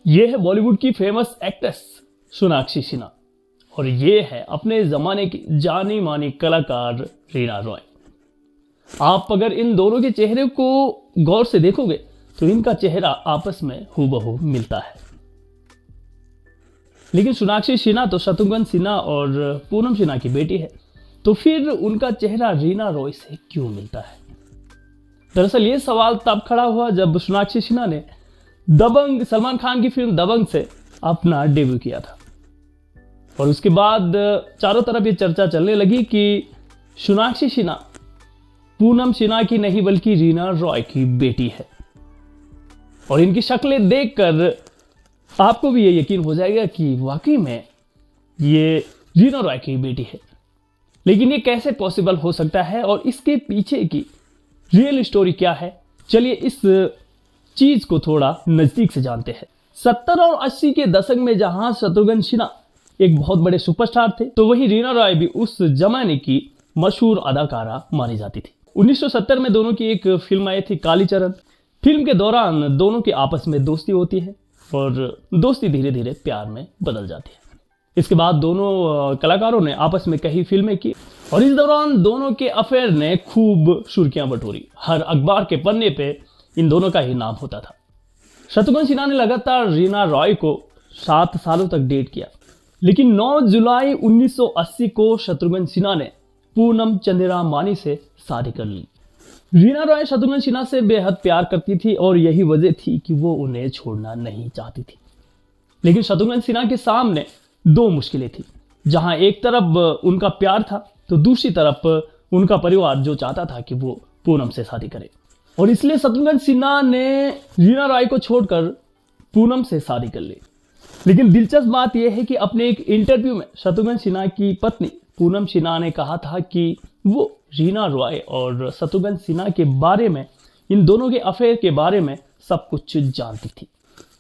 ये है बॉलीवुड की फेमस एक्ट्रेस सोनाक्षी सिन्हा और ये है अपने ज़माने की जानी मानी कलाकार रीना रॉय। आप अगर इन दोनों के चेहरे को गौर से देखोगे तो इनका चेहरा आपस में हूबहू मिलता है। लेकिन सोनाक्षी सिन्हा तो शत्रुघ्न सिन्हा और पूनम सिन्हा की बेटी है, तो फिर उनका चेहरा रीना रॉय से क्यों मिलता है? दरअसल ये सवाल तब खड़ा हुआ जब सोनाक्षी सिन्हा ने दबंग सलमान खान की फिल्म दबंग से अपना डेब्यू किया था और उसके बाद चारों तरफ ये चर्चा चलने लगी कि सोनाक्षी सिन्हा पूनम सिन्हा की नहीं बल्कि रीना रॉय की बेटी है। और इनकी शक्लें देखकर आपको भी ये यकीन हो जाएगा कि वाकई में ये रीना रॉय की बेटी है। लेकिन ये कैसे पॉसिबल हो सकता है और इसके पीछे की रियल स्टोरी क्या है, चलिए इस चीज को थोड़ा नजदीक से जानते हैं। 70 और 80 के दशक में जहां शत्रुघ्न सिन्हा एक बहुत बड़े सुपरस्टार थे, तो वहीं रीना रॉय भी उस जमाने की मशहूर अदाकारा मानी जाती थी। 1970 में दोनों की एक फिल्म आई थी कालीचरण। फिल्म के दौरान दोनों की आपस में दोस्ती होती है और दोस्ती धीरे धीरे प्यार में बदल जाती है। इसके बाद दोनों कलाकारों ने आपस में कई फिल्में की और इस दौरान दोनों के अफेयर ने खूब सुर्खियां बटोरी। हर अखबार के पन्ने पे इन दोनों का ही नाम होता था। शत्रुघ्न सिन्हा ने लगातार रीना रॉय को 7 सालों तक डेट किया, लेकिन 9 जुलाई 1980 को शत्रुघ्न सिन्हा ने पूनम चंद्रा मानी से शादी कर ली। रीना रॉय शत्रुघ्न सिन्हा से बेहद प्यार करती थी और यही वजह थी कि वो उन्हें छोड़ना नहीं चाहती थी। लेकिन शत्रुघ्न सिन्हा के सामने 2 मुश्किलें थी। जहां एक तरफ उनका प्यार था तो दूसरी तरफ उनका परिवार जो चाहता था कि वो पूनम से शादी करे। और इसलिए शत्रुघ्न सिन्हा ने रीना रॉय को छोड़कर पूनम से शादी कर ली। लेकिन दिलचस्प बात यह है कि अपने एक इंटरव्यू में शत्रुघ्न सिन्हा की पत्नी पूनम सिन्हा ने कहा था कि वो रीना रॉय और शत्रुघ्न सिन्हा के बारे में, इन दोनों के अफेयर के बारे में सब कुछ जानती थी।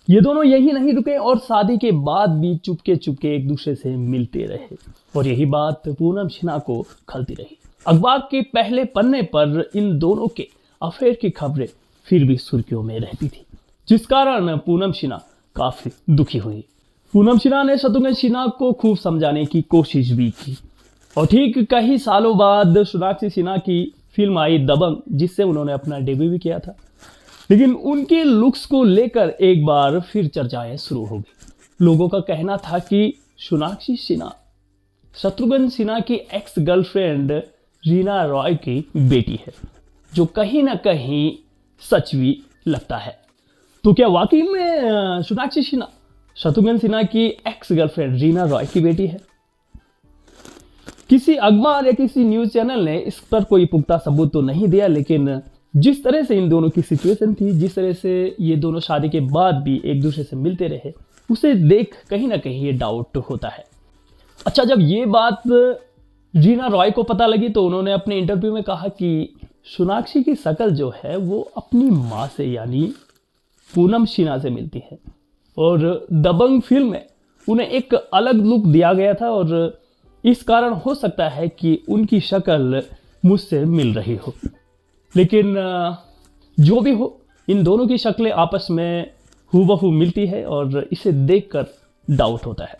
ये दोनों यही नहीं रुके और शादी के बाद भी चुपके चुपके एक दूसरे से मिलते रहे और यही बात पूनम सिन्हा को खलती रही। अखबार के पहले पन्ने पर इन दोनों के अफेयर की खबरें फिर भी सुर्खियों में रहती थी, जिस कारण पूनम सिन्हा काफी दुखी हुई। पूनम सिन्हा ने शत्रुघ्न सिन्हा को खूब समझाने की कोशिश भी की और ठीक कई सालों बाद सोनाक्षी सिन्हा की फिल्म आई दबंग, जिससे उन्होंने अपना डेब्यू भी किया था। लेकिन उनके लुक्स को लेकर एक बार फिर चर्चाएं शुरू हो गई। लोगों का कहना था कि सोनाक्षी सिन्हा शत्रुघ्न सिन्हा की एक्स गर्लफ्रेंड रीना रॉय की बेटी है, जो कहीं ना कहीं सच भी लगता है। तो क्या वाकई में सोनाक्षी सिन्हा शत्रुघ्न सिन्हा की एक्स गर्लफ्रेंड रीना रॉय की बेटी है? किसी अखबार या किसी न्यूज चैनल ने इस पर कोई पुख्ता सबूत तो नहीं दिया, लेकिन जिस तरह से इन दोनों की सिचुएशन थी, जिस तरह से ये दोनों शादी के बाद भी एक दूसरे से मिलते रहे, उसे देख कहीं ना कहीं ये डाउट होता है। अच्छा, जब ये बात रीना रॉय को पता लगी तो उन्होंने अपने इंटरव्यू में कहा कि सोनाक्षी की शक्ल जो है वो अपनी माँ से यानी पूनम सिन्हा से मिलती है और दबंग फिल्म में उन्हें एक अलग लुक दिया गया था और इस कारण हो सकता है कि उनकी शक्ल मुझसे मिल रही हो। लेकिन जो भी हो, इन दोनों की शक्लें आपस में हूबहू मिलती है और इसे देखकर डाउट होता है।